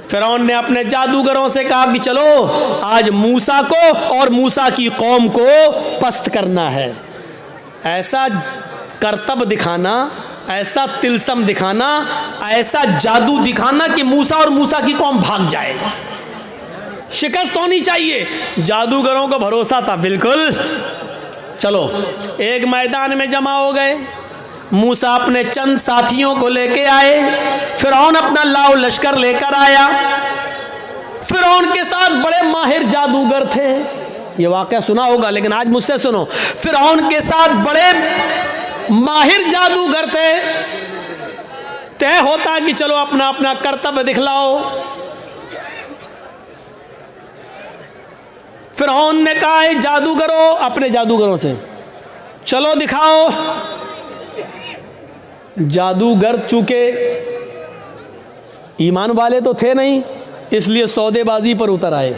फिरौन ने अपने जादूगरों से कहा कि चलो आज मूसा को और मूसा की कौम को पस्त करना है। ऐसा करतब दिखाना, ऐसा तिलसम दिखाना, ऐसा जादू दिखाना कि मूसा और मूसा की कौम भाग जाए। शिकस्त होनी चाहिए। जादूगरों को भरोसा था बिल्कुल। चलो एक मैदान में जमा हो गए। मूसा अपने चंद साथियों को लेके आए, फिरौन अपना लाव लश्कर लेकर आया। फिरौन के साथ बड़े माहिर जादूगर थे। ये वाकया सुना होगा लेकिन आज मुझसे सुनो। फिरौन के साथ बड़े माहिर जादूगर थे। तय होता कि चलो अपना अपना कर्तव्य दिखलाओ। फिरौन ने कहा जादूगरों, अपने जादूगरों से चलो दिखाओ। जादूगर चूंकि ईमान वाले तो थे नहीं, इसलिए सौदेबाजी पर उतर आए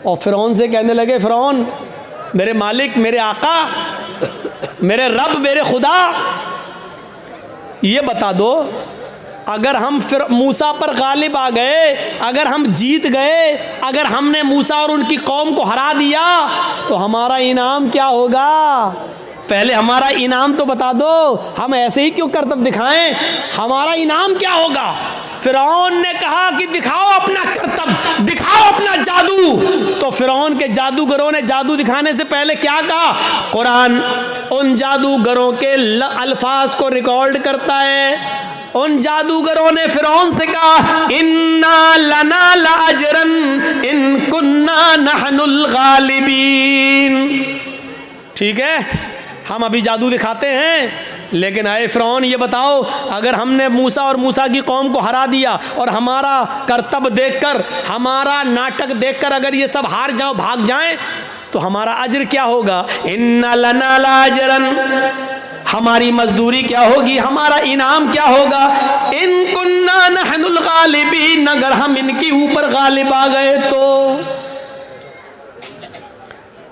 और फिरौन से कहने लगे, फिरौन मेरे मालिक, मेरे आका, मेरे रब, मेरे खुदा, ये बता दो अगर हम फिर मूसा पर गालिब आ गए, अगर हम जीत गए, अगर हमने मूसा और उनकी कौम को हरा दिया तो हमारा इनाम क्या होगा? पहले हमारा इनाम तो बता दो। हम ऐसे ही क्यों करतब दिखाएं? हमारा इनाम क्या होगा? फिरौन ने कहा कि दिखाओ अपना करतब, दिखाओ अपना जादू। तो फिरौन के जादूगरों ने जादू दिखाने से पहले क्या कहा? कुरान उन जादूगरों के अल्फाज को रिकॉर्ड करता है। उन जादूगरों ने फिरौन से कहा, इन्ना लना लाजरन इन कुन्ना नहनुल गालिबीन। ठीक है, हम अभी जादू दिखाते हैं, लेकिन आए फिरौन ये बताओ अगर हमने मूसा और मूसा की कौम को हरा दिया और हमारा करतब देखकर, हमारा नाटक देखकर अगर ये सब हार जाओ, भाग जाएं, तो हमारा अज्र क्या होगा? इन्ना लना लाजरन, हमारी मजदूरी क्या होगी? हमारा इनाम क्या होगा? इन कुन्ना नहनुल गालिबीन, अगर हम इनके ऊपर गालिब आ गए तो,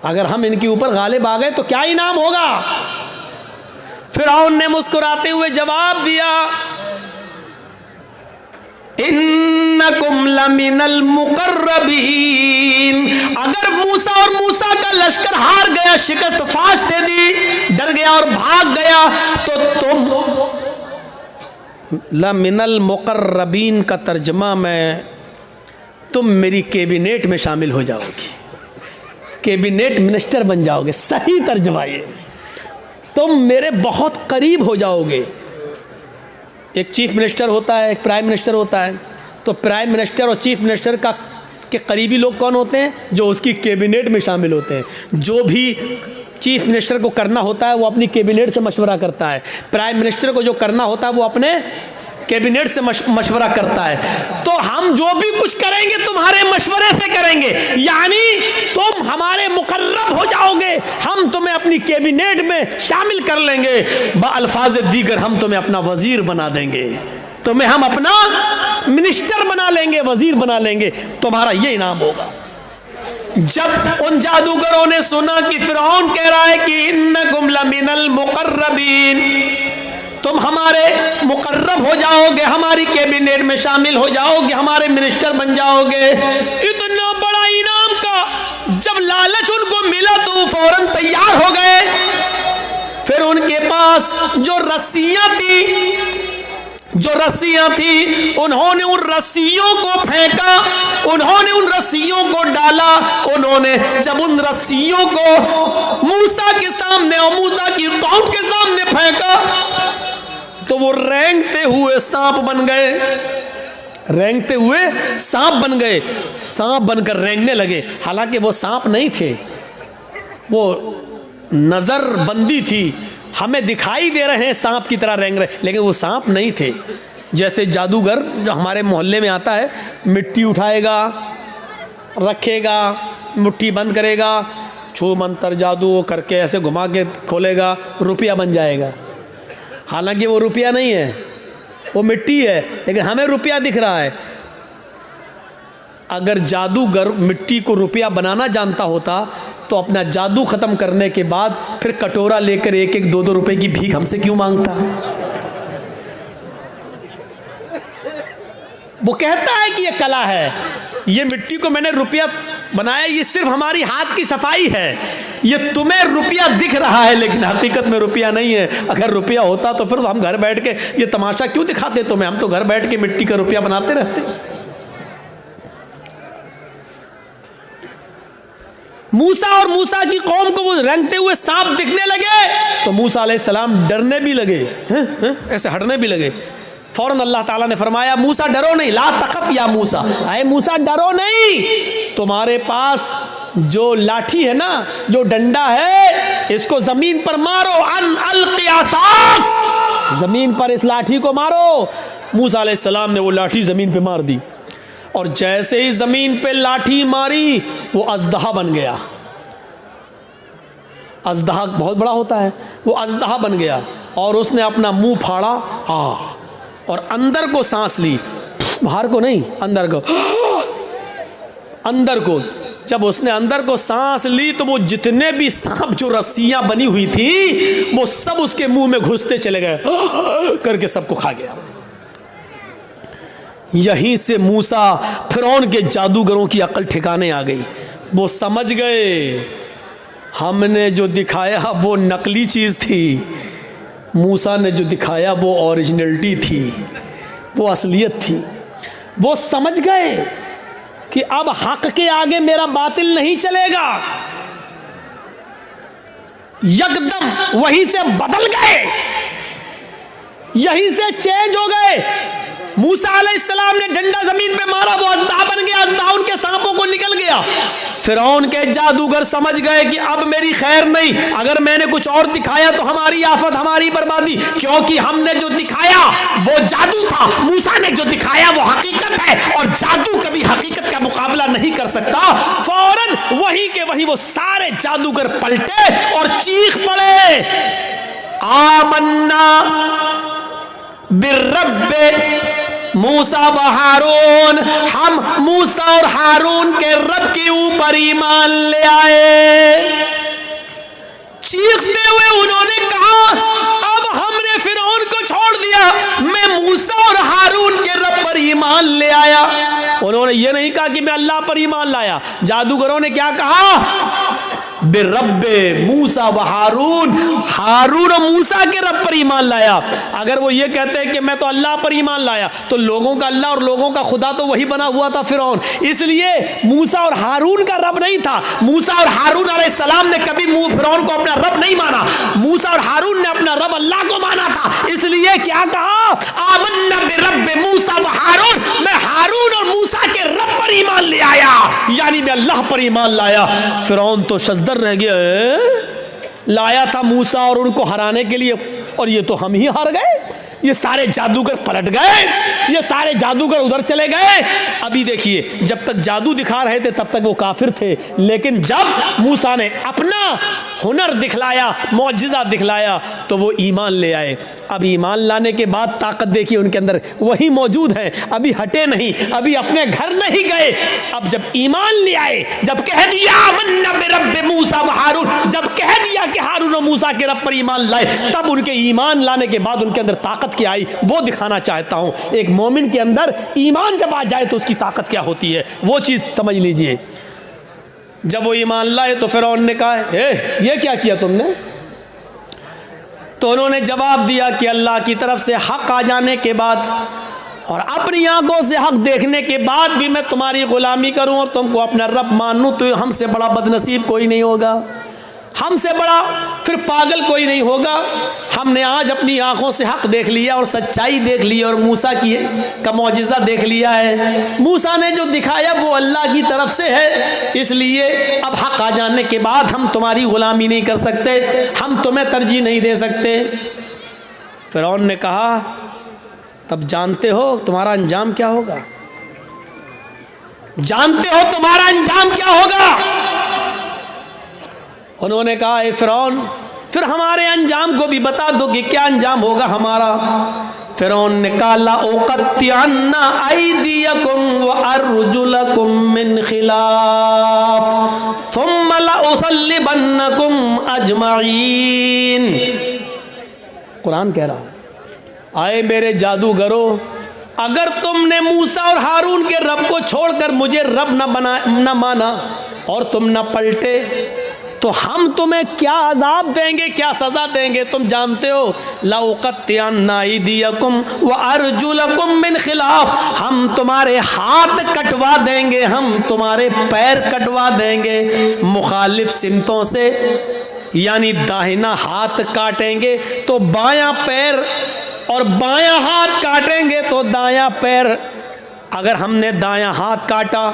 अगर हम इनके ऊपर गालिब आ गए तो क्या इनाम होगा? फिरौन ने मुस्कुराते हुए जवाब दिया, इन्नकुम लमिनल मुकर्रबीन। अगर मूसा और मूसा का लश्कर हार गया, शिकस्त फाश दे दी, डर गया और भाग गया, तो तुम लमिनल मुकर्रबीन का तर्जमा मैं, तुम मेरी कैबिनेट में शामिल हो जाओगी, कैबिनेट मिनिस्टर बन जाओगे। सही तर्जमा ये, तुम मेरे बहुत करीब हो जाओगे। एक चीफ मिनिस्टर होता है, एक प्राइम मिनिस्टर होता है, तो प्राइम मिनिस्टर और चीफ मिनिस्टर का के करीबी लोग कौन होते हैं? जो उसकी कैबिनेट में शामिल होते हैं। जो भी चीफ मिनिस्टर को करना होता है वो अपनी कैबिनेट से मशवरा करता है। प्राइम मिनिस्टर को जो करना होता है वो अपने कैबिनेट से मशवरा करता है। तो हम जो भी कुछ करेंगे तुम्हारे मशवरे से करेंगे, यानी तुम हमारे मुकर्रब हो जाओगे, हम तुम्हें अपनी कैबिनेट में शामिल कर लेंगे। बअल्फाज दीगर हम तुम्हें अपना वजीर बना देंगे, तुम्हें हम अपना मिनिस्टर बना लेंगे, वजीर बना लेंगे, तुम्हारा ये इनाम होगा। जब उन जादूगरों ने सुना कि फिरौन कह रहा है कि इन्नकुम लमिनल मुकर्रबीन, तुम हमारे मुकर्रब हो जाओगे, हमारी कैबिनेट में शामिल हो जाओगे, हमारे मिनिस्टर बन जाओगे, इतना बड़ा इनाम का जब लालच उनको मिला तो वो फौरन तैयार हो गए। फिर उनके पास जो रस्सियां थी उन्होंने उन रस्सियों को फेंका, उन्होंने उन रस्सियों को डाला। उन्होंने जब उन रस्सियों को मूसा के सामने और मूसा की कौम के सामने फेंका तो वो रेंगते हुए सांप बन गए, रेंगते हुए सांप बन गए, सांप बनकर रेंगने लगे। हालांकि वो सांप नहीं थे, वो नजर बंदी थी, हमें दिखाई दे रहे हैं सांप की तरह रेंग रहे, लेकिन वो सांप नहीं थे। जैसे जादूगर जो हमारे मोहल्ले में आता है, मिट्टी उठाएगा, रखेगा, मुट्ठी बंद करेगा, छू मंतर जादू करके ऐसे घुमा के खोलेगा, रुपया बन जाएगा। हालांकि वो रुपया नहीं है, वो मिट्टी है, लेकिन हमें रुपया दिख रहा है। अगर जादूगर मिट्टी को रुपया बनाना जानता होता तो अपना जादू ख़त्म करने के बाद फिर कटोरा लेकर 1-1, 2-2 रुपए की भीख हमसे क्यों मांगता? वो कहता है कि ये कला है, ये मिट्टी को मैंने रुपया बनाया, ये सिर्फ हमारी हाथ की सफाई है, ये तुम्हें रुपया दिख रहा है लेकिन हकीकत में रुपया नहीं है। अगर रुपया होता तो फिर हम घर बैठ के ये तमाशा क्यों दिखाते तुम्हें, हम तो घर बैठ के मिट्टी का रुपया बनाते रहते। मूसा और मूसा की कौम को वो रंगते हुए सांप दिखने लगे तो मूसा अलैहिस्सलाम डरने भी लगे, ऐसे हटने भी लगे। फौरन अल्लाह ताला ने फरमाया मूसा डरो नहीं, ला तखफ या मूसा, अरे मूसा डरो नहीं, तुम्हारे पास जो लाठी है ना, जो डंडा है, इसको जमीन पर मारो, अन अलक़ि असाक, जमीन पर इस लाठी को मारो। मूसा अलैहिस्सलाम ने वो लाठी जमीन पे मार दी और जैसे ही जमीन पे लाठी मारी वो अज़दहा बन गया। अज़दहा बहुत बड़ा होता है, वो अज़दहा बन गया और उसने अपना मुंह फाड़ा और अंदर को सांस ली, बाहर को नहीं, अंदर को, अंदर को। जब उसने अंदर को सांस ली तो वो जितने भी सांप जो रस्सियां बनी हुई थी वो सब उसके मुंह में घुसते चले गए, करके सबको खा गया। यहीं से मूसा फिरौन के जादूगरों की अकल ठिकाने आ गई। वो समझ गए हमने जो दिखाया वो नकली चीज़ थी, मूसा ने जो दिखाया वो ओरिजिनलिटी थी, वो असलियत थी। वो समझ गए कि अब हक के आगे मेरा बातिल नहीं चलेगा। यकदम वहीं से बदल गए, यहीं से चेंज हो गए। मूसा अलैहिस्सलाम ने डंडा जमीन पे मारा, वो अज़दहा बन गया, अज़दहा उनके सांपों को निकल गया। फिरौन के जादूगर समझ गए कि अब मेरी खैर नहीं, अगर मैंने कुछ और दिखाया तो हमारी आफत, हमारी बर्बादी, क्योंकि हमने जो दिखाया वो जादू था, मूसा ने जो दिखाया वो हकीकत है और जादू कभी हकीकत का मुकाबला नहीं कर सकता। फौरन वहीं के वहीं वो सारे जादूगर पलटे और चीख पड़े, आमन्ना बिर्रब्बे मूसा व हारून, हम मूसा और हारून के रब के ऊपर ईमान ले आए। चीखते हुए उन्होंने कहा अब हमने फिरौन को छोड़ दिया, मैं मूसा और हारून के रब पर ईमान ले आया। उन्होंने ये नहीं कहा कि मैं अल्लाह पर ईमान लाया, जादूगरों ने क्या कहा, बिरब्बे मूसा व हारून, हारून और मूसा के रब पर ईमान लाया। अगर वो ये कहते हैं कि मैं तो अल्लाह पर ईमान लाया तो लोगों का अल्लाह और लोगों का खुदा तो वही बना हुआ था फिरौन, इसलिए मूसा और हारून का रब नहीं था। मूसा और हारून अलैहिस्सलाम ने कभी फिरौन को अपना रब नहीं माना, मूसा और हारून ने अपना रब अल्लाह को माना था। इसलिए क्या कहा, आमन्ना बिरब्बे मूसा व हारून, मैं हारून और मूसा के रब पर ईमान ले आया, यानी मैं अल्लाह पर ईमान लाया। फिरौन तो शजदर रह गया, लाया था मूसा और उनको हराने के लिए और ये तो हम ही हार गए। ये सारे जादूगर पलट गए, ये सारे जादूगर उधर चले गए। अभी देखिए, जब तक जादू दिखा रहे थे तब तक वो काफिर थे, लेकिन जब मूसा ने अपना हुनर दिखलाया, मौजिज़ा दिखलाया तो वो ईमान ले आए। अब ईमान लाने के बाद ताकत देखिए उनके अंदर वही मौजूद है, अभी हटे नहीं, अभी अपने घर नहीं गए। अब जब ईमान ले आए, जब कह दिया आमन्ना बिरब्बि मूसा व हारून, जब कह दिया कि हारून और मूसा के रब पर ईमान लाए, तब उनके ईमान लाने के बाद उनके अंदर ताकत क्या आई वो दिखाना चाहता हूं। एक मोमिन के अंदर ईमान जब आ जाए तो उसकी ताकत क्या होती है वो चीज समझ लीजिए। जब वो ईमान लाए तो फिरौन ने कहा ये क्या किया तुमने, तो उन्होंने जवाब दिया कि अल्लाह की तरफ से हक आ जाने के बाद और अपनी आंखों से हक देखने के बाद भी मैं तुम्हारी गुलामी करूं और तुमको अपना रब मानूं, तो हमसे बड़ा बदनसीब कोई नहीं होगा, हमसे बड़ा फिर पागल कोई नहीं होगा। हमने आज अपनी आंखों से हक देख लिया और सच्चाई देख ली और मूसा का मौजिज़ा देख लिया है। मूसा ने जो दिखाया वो अल्लाह की तरफ से है, इसलिए अब हक आ जाने के बाद हम तुम्हारी गुलामी नहीं कर सकते, हम तुम्हें तरजीह नहीं दे सकते। फिरौन ने कहा तब जानते हो तुम्हारा अंजाम क्या होगा, जानते हो तुम्हारा अंजाम क्या होगा। उन्होंने कहा ए फिरौन, फिर हमारे अंजाम को भी बता दो कि क्या अंजाम होगा हमारा। फिरौन ने कहा ला उक़त्तिअन्ना अयदियकुम व अर्जुलकुम मिन खिलाफ थुम्मा ला उसल्लिबन्नकुम अजमईन। कुरान कह रहा है, आए मेरे जादूगरों, अगर तुमने मूसा और हारून के रब को छोड़कर मुझे रब न माना और तुम न पलटे तो हम तुम्हें क्या अजाब देंगे, क्या सजा देंगे तुम जानते हो। लउक़त्तिअन्ना अयदियकुम व अर्जुलकुम मिन खिलाफ, हम तुम्हारे हाथ कटवा देंगे, हम तुम्हारे पैर कटवा देंगे मुखालिफ सिमतों से, यानी दाहिना हाथ काटेंगे तो बायां पैर और बायां हाथ काटेंगे तो दायां पैर। अगर हमने दायां हाथ काटा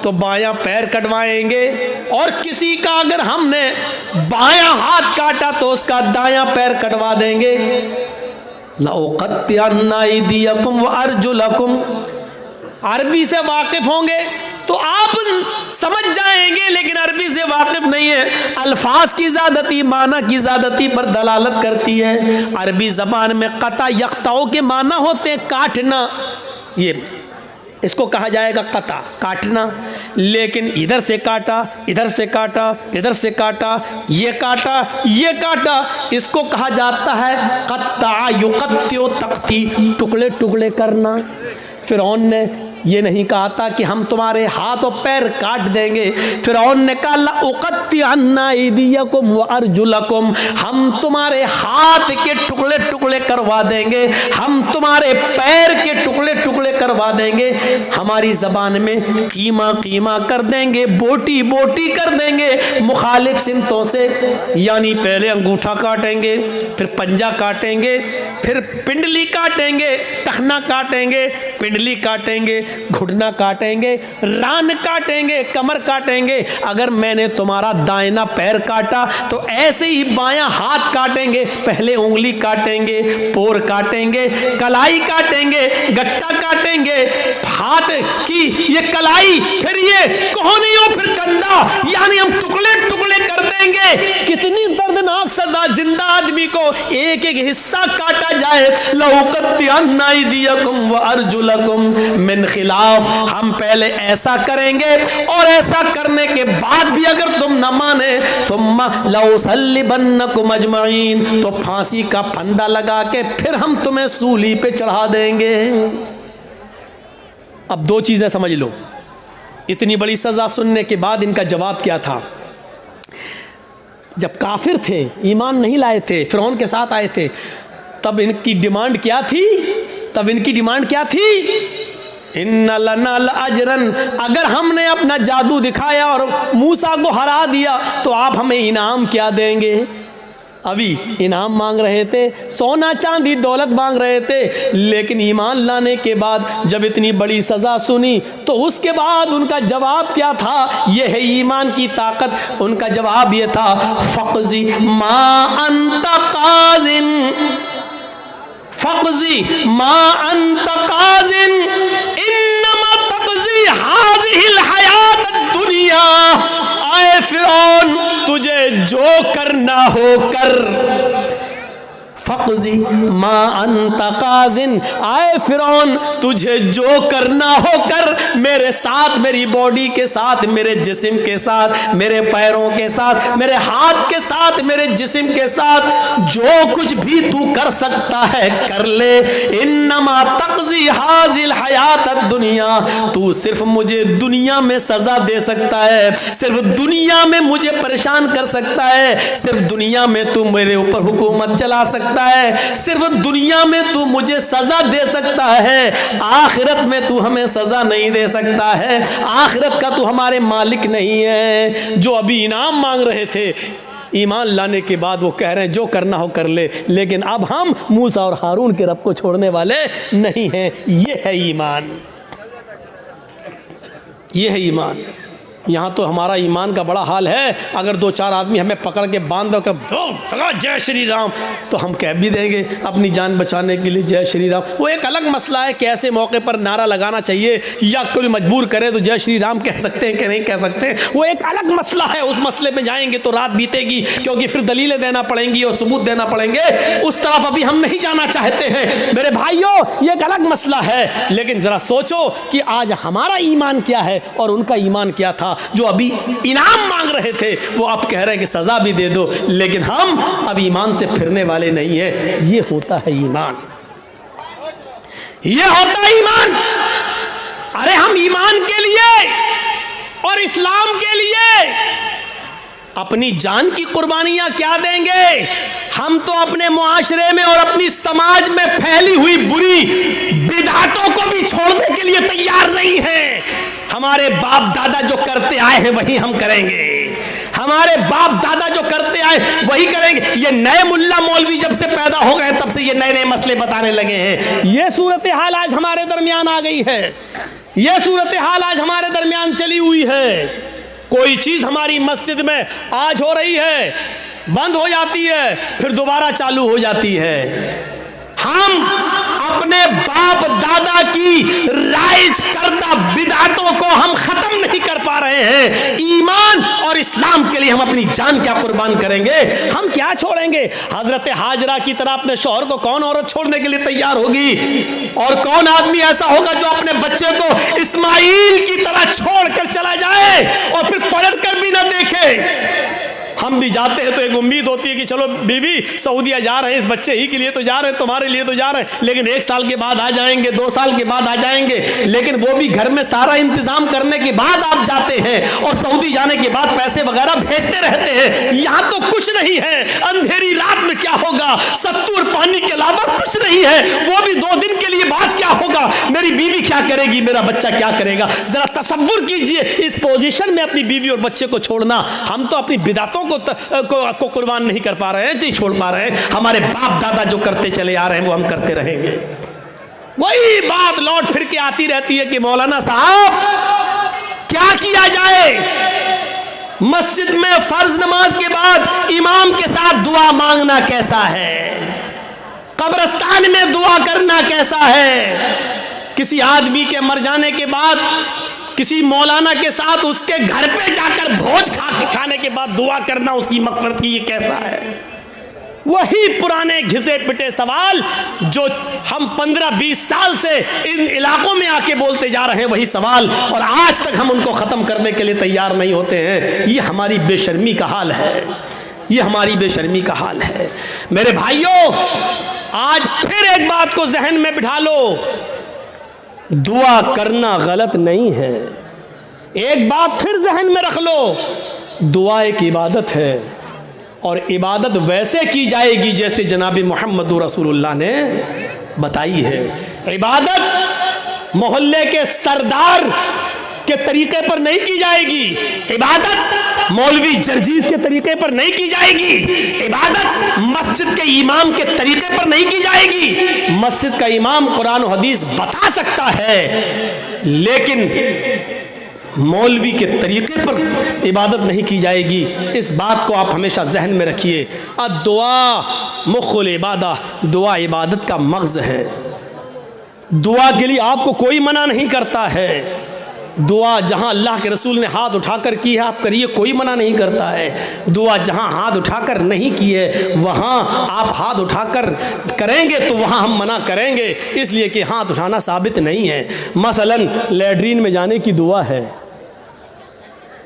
तो बायां पैर कटवाएंगे, और किसी का अगर हमने बायां हाथ काटा तो उसका दायां पैर कटवा देंगे। लउक़त्तिअन्ना अयदियकुम व अर्जुलकुम, अरबी से वाकिफ होंगे तो आप समझ जाएंगे, लेकिन अरबी से वाकिफ नहीं है। अल्फाज की ज़्यादती माना की ज़्यादती पर दलालत करती है। अरबी ज़बान में क़ता यक़ताओं के माना होते हैं काटना, ये इसको कहा जाएगा क़ता, काटना। लेकिन इधर से काटा, इधर से काटा, इधर से काटा, ये काटा, ये काटा, इसको कहा जाता है क़त्ता युक़त्तिउ तक़ती, टुकड़े टुकड़े करना। फ़िरौन ने ये नहीं कहा था कि हम तुम्हारे हाथ और पैर काट देंगे। फ़िरौन ने कहा लउक़त्तिअन्ना अयदियकुम व अर्जुलकुम, हम तुम्हारे हाथ के टुकड़े टुकड़े करवा देंगे, हम तुम्हारे पैर के टुकड़े टुकड़े करवा देंगे। हमारी ज़बान में कीमा कीमा कर देंगे, बोटी बोटी कर देंगे मुखालिफ सिमतों से, यानी पहले अंगूठा काटेंगे, फिर पंजा काटेंगे, फिर पिंडली काटेंगे, टखना काटेंगे, पिंडली काटेंगे, घुटना काटेंगे, रान काटेंगे, कमर काटेंगे। अगर मैंने तुम्हारा दाहिना पैर काटा तो ऐसे ही बायां हाथ काटेंगे, पहले उंगली काटेंगे, पोर काटेंगे, कलाई काटेंगे, गट्टा काटेंगे, हाथ की ये कलाई, फिर ये कोहनियों, फिर कंधा, यानी हम टुकड़े टुकड़े कर देंगे। कितनी दर्दनाक सजा, जिंदा आदमी को एक एक हिस्सा काटा जाए। लउक़त्तिअन्ना अयदियकुम व अर्जुलकुम मिन खिलाफ, हम पहले ऐसा करेंगे और ऐसा करने के बाद भी अगर तुम न माने तुम लउसल्लिबन्नकुम अजमईन, तो फांसी का फंदा लगा के फिर हम तुम्हें सूली पे चढ़ा देंगे। अब दो चीजें समझ लो, इतनी बड़ी सजा सुनने के बाद इनका जवाब क्या था। जब काफिर थे, ईमान नहीं लाए थे, फ़िरौन के साथ आए थे, तब इनकी डिमांड क्या थी? तब इनकी डिमांड क्या थी? इन्ना लना लअजरन, अगर हमने अपना जादू दिखाया और मूसा को हरा दिया तो आप हमें इनाम क्या देंगे? अभी इनाम मांग रहे थे, सोना चांदी दौलत मांग रहे थे, लेकिन ईमान लाने के बाद जब इतनी बड़ी सज़ा सुनी तो उसके बाद उनका जवाब क्या था? यह है ईमान की ताकत। उनका जवाब ये था, फ़क़ज़ी मा अंत क़ाज़िन, फ़क़ज़ी मा अंत क़ाज़िन इन्नमा तक़ज़ी हाज़िहिल हयात दुनिया। आए फ़िरौन, तुझे जो करना हो कर। फ़क़ज़ी मा अंत क़ाज़िन, आए फ़िरौन तुझे जो करना हो कर, मेरे साथ, मेरी बॉडी के साथ, मेरे जिस्म के साथ, मेरे पैरों के साथ, मेरे हाथ के साथ, मेरे जिस्म के साथ, जो कुछ भी तू कर सकता है कर ले। इन्नमा तक़ज़ी हाज़िल हयात दुनिया, तू सिर्फ मुझे दुनिया में सज़ा दे सकता है, सिर्फ दुनिया में मुझे परेशान कर सकता है, सिर्फ दुनिया में तू मेरे ऊपर हुकूमत चला सकता है, सिर्फ दुनिया में तू मुझे सजा दे सकता है, आखिरत में तू हमें सजा नहीं दे सकता है, आखिरत का तू हमारे मालिक नहीं है। जो अभी इनाम मांग रहे थे, ईमान लाने के बाद वो कह रहे हैं जो करना हो कर ले, लेकिन अब हम मूसा और हारून के रब को छोड़ने वाले नहीं हैं। ये है ईमान, ये है ईमान। यहाँ तो हमारा ईमान का बड़ा हाल है, अगर दो चार आदमी हमें पकड़ के बांध दो कर जय श्री राम, तो हम कह भी देंगे अपनी जान बचाने के लिए जय श्री राम। वो एक अलग मसला है कि ऐसे मौके पर नारा लगाना चाहिए या कोई मजबूर करे तो जय श्री राम कह सकते हैं कि नहीं कह सकते, वो एक अलग मसला है। उस मसले में जाएंगे तो रात बीतेगी, क्योंकि फिर दलीलें देना पड़ेंगी और सबूत देना पड़ेंगे। उस तरफ अभी हम नहीं जाना चाहते हैं मेरे भाइयों, ये एक अलग मसला है। लेकिन ज़रा सोचो कि आज हमारा ईमान क्या है और उनका ईमान क्या था। जो अभी इनाम मांग रहे थे वो अब कह रहे हैं कि सजा भी दे दो, लेकिन हम अब ईमान से फिरने वाले नहीं है। ये होता है ईमान। ये होता ईमान। अरे हम ईमान के लिए और इस्लाम के लिए अपनी जान की कुर्बानियां क्या देंगे? हम तो अपने मुआशरे में और अपनी समाज में फैली हुई बुरी बिदअतों को भी छोड़ने के लिए तैयार नहीं हैं। हमारे बाप दादा जो करते आए हैं वही हम करेंगे, हमारे बाप दादा जो करते आए वही करेंगे। ये नए मुल्ला मौलवी जब से पैदा हो गए तब से ये नए नए मसले बताने लगे हैं। ये सूरत हाल आज हमारे दरमियान आ गई है, ये सूरत हाल आज हमारे दरमियान चली हुई है। कोई चीज हमारी मस्जिद में आज हो रही है, बंद हो जाती है, फिर दोबारा चालू हो जाती है। हम अपने बाप दादा की राइज करदा बिदअतों को हम खत्म नहीं कर पा रहे हैं। ईमान और इस्लाम के लिए हम अपनी जान क्या कुर्बान करेंगे? हम क्या छोड़ेंगे? हजरत हाजरा की तरह अपने शौहर को कौन औरत छोड़ने के लिए तैयार होगी? और कौन आदमी ऐसा होगा जो अपने बच्चे को इस्माइल की तरह छोड़कर चला जाए और फिर पलट कर भी ना देखे? हम भी जाते हैं तो एक उम्मीद होती है कि चलो बीवी सऊदीया जा रहे हैं, इस बच्चे ही के लिए तो जा रहे हैं, तुम्हारे लिए तो जा रहे हैं, लेकिन 1 साल के बाद आ जाएंगे, 2 साल के बाद आ जाएंगे। लेकिन वो भी घर में सारा इंतजाम करने के बाद आप जाते हैं और सऊदी जाने के बाद पैसे वगैरह भेजते रहते हैं। यहाँ तो कुछ नहीं है, अंधेरी रात में क्या होगा, सत्तू और पानी के अलावा कुछ नहीं है। वो भी 2 दिन के लिए बाद क्या होगा, मेरी बीवी क्या करेगी, मेरा बच्चा क्या करेगा? जरा तसव्वुर कीजिए इस पोजीशन में अपनी बीवी और बच्चे को छोड़ना। हम तो अपनी बिदअतों को कुर्बान नहीं कर पा रहे हैं, नहीं छोड़ पा रहे हैं। हमारे बाप दादा जो करते चले आ रहे हैं वो हम करते रहेंगे। वही बात लौट फिर के आती रहती है कि मौलाना साहब क्या किया जाए? मस्जिद में फर्ज नमाज के बाद इमाम के साथ दुआ मांगना कैसा है? कब्रिस्तान में दुआ करना कैसा है? किसी आदमी के मर जाने के बाद किसी मौलाना के साथ उसके घर पे जाकर भोज खाने के बाद दुआ करना उसकी मग़फ़िरत की, ये कैसा है? वही पुराने घिसे पिटे सवाल जो हम 15-20 साल से इन इलाकों में आके बोलते जा रहे हैं, वही सवाल, और आज तक हम उनको ख़त्म करने के लिए तैयार नहीं होते हैं। ये हमारी बेशर्मी का हाल है, ये हमारी बेशर्मी का हाल है। मेरे भाइयों, आज फिर एक बात को जहन में बिठा लो, दुआ करना गलत नहीं है। एक बात फिर जहन में रख लो, दुआ एक इबादत है और इबादत वैसे की जाएगी जैसे जनाब मोहम्मद रसूलुल्लाह ने बताई है। इबादत मोहल्ले के सरदार के तरीके पर नहीं की जाएगी, इबादत मौलवी जर्जीज के तरीके पर नहीं की जाएगी, इबादत मस्जिद के इमाम के तरीके पर नहीं की जाएगी। मस्जिद का इमाम कुरान और हदीस बता सकता है, लेकिन मौलवी के तरीके पर इबादत नहीं की जाएगी। इस बात को आप हमेशा जहन में रखिए। दुआ मुख्खुल इबादा, दुआ इबादत का मग़ज़ है। दुआ के लिए आपको कोई मना नहीं करता है। दुआ जहाँ अल्लाह के रसूल ने हाथ उठाकर की है आप करिए, कोई मना नहीं करता है। दुआ जहाँ हाथ उठाकर नहीं की है वहाँ आप हाथ उठाकर करेंगे तो वहाँ हम मना करेंगे, इसलिए कि हाथ उठाना साबित नहीं है। मसलन लैट्रीन में जाने की दुआ है,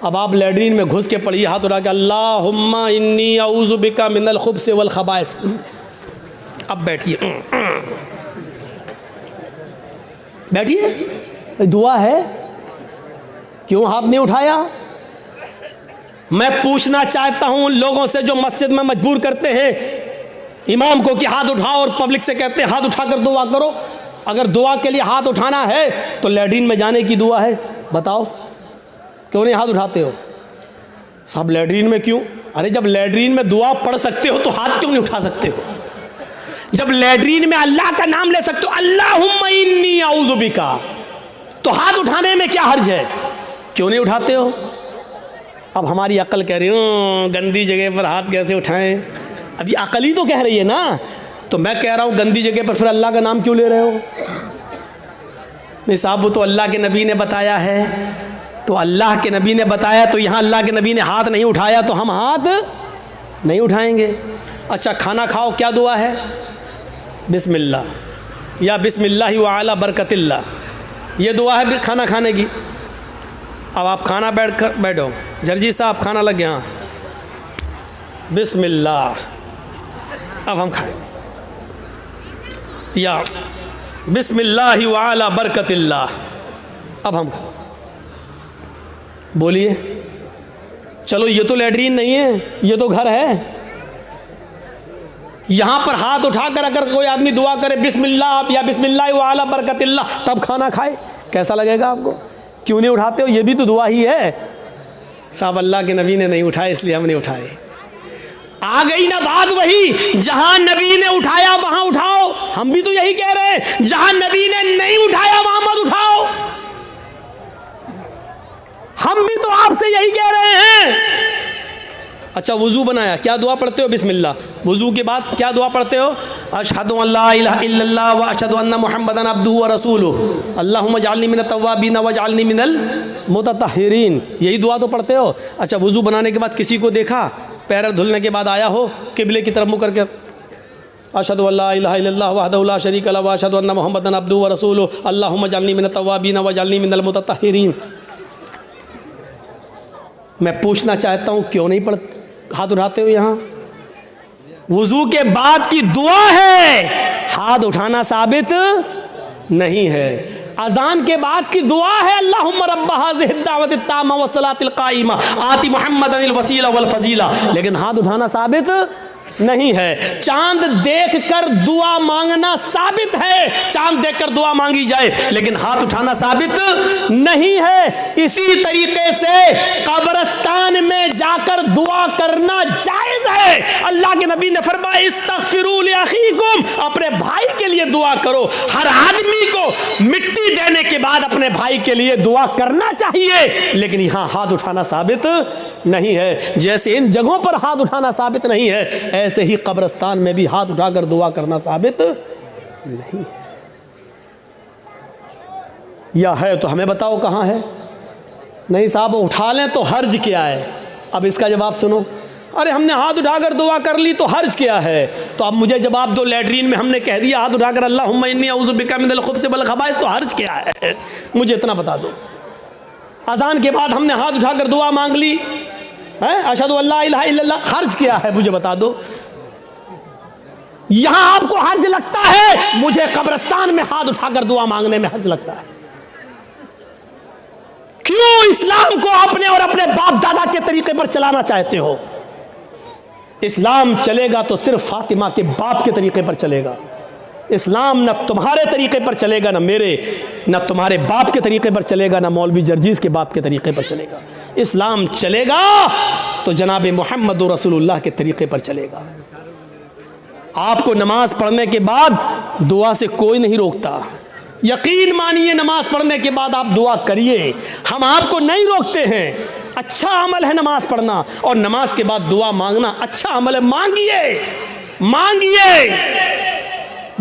अब आप लैट्रीन में घुस के पढ़िए हाथ उठा के, अल्लाहुम्मा इन्नी अऊज़ु बिका मिनल खुब्स वल खबाइस। अब बैठिए, बैठिए, दुआ है, क्यों हाथ नहीं उठाया? मैं पूछना चाहता हूं लोगों से जो मस्जिद में मजबूर करते हैं इमाम को कि हाथ उठाओ और पब्लिक से कहते हैं हाथ उठाकर दुआ करो। अगर दुआ के लिए हाथ उठाना है तो लैट्रीन में जाने की दुआ है, बताओ क्यों नहीं हाथ उठाते हो? सब लैट्रीन में क्यों? अरे जब लैट्रीन में दुआ पढ़ सकते हो तो हाथ क्यों नहीं उठा सकते हो? जब लैट्रीन में अल्लाह का नाम ले सकते हो, अल्लाहुम्मा इन्नी अऊज़ु बिका, तो हाथ उठाने में क्या हर्ज है? क्यों नहीं उठाते हो? अब हमारी अक्ल कह रही है गंदी जगह पर हाथ कैसे उठाएं? अभी अक्ल ही तो कह रही है ना। तो मैं कह रहा हूँ गंदी जगह पर फिर अल्लाह का नाम क्यों ले रहे हो? नहीं साहब, वो तो अल्लाह के नबी ने बताया है, तो अल्लाह के नबी ने बताया तो यहाँ अल्लाह के नबी ने हाथ नहीं उठाया तो हम हाथ नहीं उठाएंगे। अच्छा, खाना खाओ, क्या दुआ है? बिस्मिल्लाह या बिस्मिल्लाहि व अला बरकतिल्लाह, ये दुआ है खाना खाने की। अब आप खाना बैठो, जर्जी साहब खाना लग गया, बिस्मिल्लाह, अब हम खाएं। या बिस्मिल्लाहि व अला बरकतिल्लाह। अब हम बोलिए, चलो ये तो लैट्रीन नहीं है, ये तो घर है। यहां पर हाथ उठाकर अगर कोई आदमी दुआ करे बिस्मिल्लाह या बिस्मिल्लाह व अला बरकतिल्लाह, तब खाना खाए, कैसा लगेगा आपको? क्यों नहीं उठाते हो? ये भी तो दुआ ही है। साहब अल्लाह के नबी ने नहीं उठाए इसलिए हमने उठाए। आ गई ना बात वही, जहां नबी ने उठाया वहां उठाओ। हम भी तो यही कह रहे हैं, जहां नबी ने नहीं उठाया वहां मत उठाओ। हम भी तो आपसे यही कह रहे हैं। अच्छा, वुजू बनाया, क्या दुआ पढ़ते हो? बिस्मिल्लाह। वुजू के बाद क्या दुआ पढ़ते हो? अशहदु अल्ला इलाहा इल्लल्लाह व अशहदु अन्ना मुहम्मदन अब्दुहु व रसूलुहु अल्लाहुम्मा जअलनी मिनत तव्वाबीन व जअलनी मिनल मुतत्तहिरीन। यही दुआ तो पढ़ते हो। अच्छा, वुजू बनाने के बाद किसी को देखा, पैर धुलने के बाद आया हो, किबले की तरफ मुँह करके अशहदु अल्ला इलाहा इल्लल्लाह वहदहु ला शरीका लहु व अशहदु अन्ना मुहम्मदन अब्दुहु व रसूलुहु अल्लाहुम्मा जअलनी मिनत तव्वाबीन व जअलनी मिनल मुतत्तहिरीन। मैं पूछना चाहता हूँ, क्यों नहीं पढ़ते, हाथ उठाते हो? यहाँ वुजू के बाद की दुआ है, हाथ उठाना साबित नहीं है। अजान के बाद की दुआ है, अल्लाहुम्मा रब्ब हाज़िहि दावत ताम्मा व सलातिल काइमा आति मुहम्मदनिल वसीला वल फजीला, लेकिन हाथ उठाना साबित नहीं है। चांद देखकर दुआ मांगना साबित है, चांद देखकर दुआ मांगी जाए, लेकिन हाथ उठाना साबित नहीं है। इसी तरीके से कब्रिस्तान में जाकर दुआ करना जायज है। अल्लाह के नबी ने फरमाया इस्तगफिरू लि अखीकुम, अपने भाई के लिए दुआ करो। हर आदमी को मिट्टी देने के बाद अपने भाई के लिए दुआ करना चाहिए, लेकिन यहां हाथ उठाना साबित नहीं है। जैसे इन जगहों पर हाथ उठाना साबित नहीं है, ऐसे ही कब्रिस्तान में भी हाथ उठाकर दुआ करना साबित नहीं है। या है तो हमें बताओ कहां है? नहीं साहब, उठा लें तो हर्ज क्या है? अब इसका जवाब सुनो। अरे हमने हाथ उठाकर दुआ कर ली तो हर्ज क्या है? तो अब मुझे जवाब दो, लैट्रीन में हमने कह दिया हाथ उठाकर अल्लाहुम्मा इन्नी अऊज़ु बिका मिनल खुब्ज़ि वल खबाइस, तो हर्ज क्या है? मुझे इतना बता दो। अजान के बाद हमने हाथ उठाकर दुआ मांग ली है, अशहदु अल्ला इलाहा इल्लल्लाह, हर्ज क्या है? मुझे बता दो। यहां आपको हर्ज लगता है, मुझे कब्रिस्तान में हाथ उठाकर दुआ मांगने में हर्ज लगता है। क्यों इस्लाम को अपने और अपने बाप दादा के तरीके पर चलाना चाहते हो? इस्लाम चलेगा तो सिर्फ फातिमा के बाप के तरीके पर चलेगा। इस्लाम न तुम्हारे तरीके पर चलेगा, न मेरे, न तुम्हारे बाप के तरीके पर चलेगा, न मौलवी जर्जीज के बाप के तरीके पर चलेगा। इस्लाम चलेगा तो जनाब मोहम्मद रसूलुल्लाह के तरीके पर चलेगा। आपको नमाज पढ़ने के बाद दुआ से कोई नहीं रोकता। यकीन मानिए, नमाज पढ़ने के बाद आप दुआ करिए, हम आपको नहीं रोकते हैं। अच्छा अमल है नमाज पढ़ना, और नमाज के बाद दुआ मांगना अच्छा अमल है। मांगिए, मांगिए,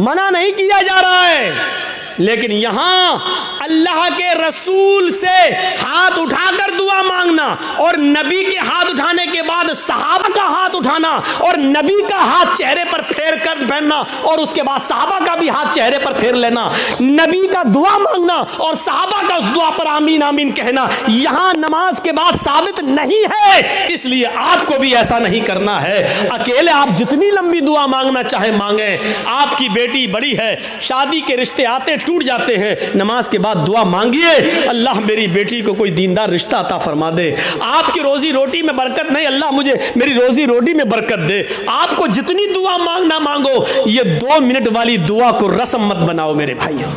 मना नहीं किया जा रहा है। लेकिन यहां अल्लाह के रसूल से हाथ उठाकर दुआ मांगना, और नबी के हाथ उठाने के बाद सहाबा का हाथ उठाना, और नबी का हाथ चेहरे पर फेर कर पहनना, और उसके बाद सहाबा का भी हाथ चेहरे पर फेर लेना, नबी का दुआ मांगना और सहाबा का उस दुआ पर आमीन आमीन कहना, यहां नमाज के बाद साबित नहीं है। इसलिए आपको भी ऐसा नहीं करना है। अकेले आप जितनी लंबी दुआ मांगना चाहे मांगे। आपकी बेटी बड़ी है, शादी के रिश्ते आते टूट जाते हैं, नमाज के बाद दुआ मांगिए, अल्लाह मेरी बेटी को कोई दीनदार रिश्ता अता फरमा दे। आपकी रोजी रोटी में बरकत नहीं, अल्लाह मुझे मेरी रोजी रोटी में बरकत दे। आपको जितनी दुआ मांगना मांगो, ये 2 मिनट वाली दुआ को रस्म मत बनाओ मेरे भाइयों।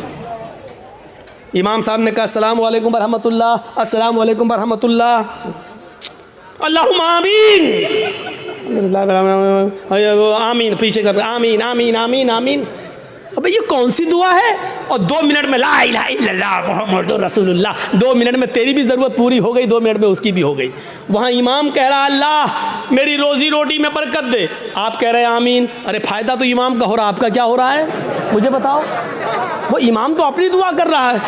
इमाम साहब ने कहा अस्सलामु अलैकुम रहमतुल्लाह, अस्सलामु अलैकुम रहमतुल्लाह, अल्लाहुम्मा आमीन, आमीन, पीछे कर आमीन आमीन आमीन आमीन। अबे ये कौन सी दुआ है? और 2 मिनट में ला इलाहा इल्लल्लाह मुहम्मदुर रसूलुल्लाह, 2 मिनट में तेरी भी ज़रूरत पूरी हो गई, 2 मिनट में उसकी भी हो गई। वहाँ इमाम कह रहा अल्लाह मेरी रोज़ी रोटी में बरकत दे, आप कह रहे हैं आमीन। अरे फ़ायदा तो इमाम का हो रहा, आपका क्या हो रहा है मुझे बताओ? वो इमाम तो अपनी दुआ कर रहा है।